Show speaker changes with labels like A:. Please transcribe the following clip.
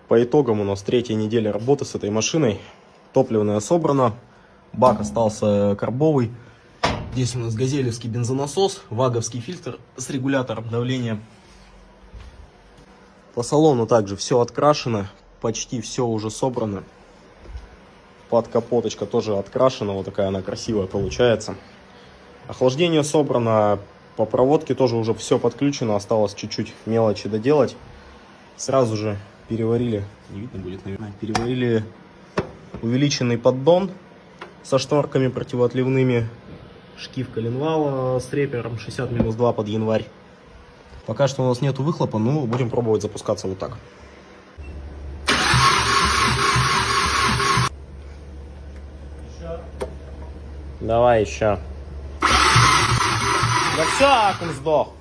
A: По итогам у нас 3-я неделя работы с этой машиной. Топливная собрана, бак остался карбовый. Здесь у нас газелевский бензонасос, ваговский фильтр с регулятором давления. По салону также все открашено, почти все уже собрано. Подкапоточка тоже открашена, вот такая она красивая получается. Охлаждение собрано, по проводке тоже уже все подключено, осталось чуть-чуть мелочи доделать. Сразу же переварили, не видно будет, наверное, переварили увеличенный поддон со шторками противоотливными, шкив коленвала с репером 60-2 под январь. Пока что у нас нету выхлопа, но будем пробовать запускаться вот так. Давай еще. Да все, аккум сдох.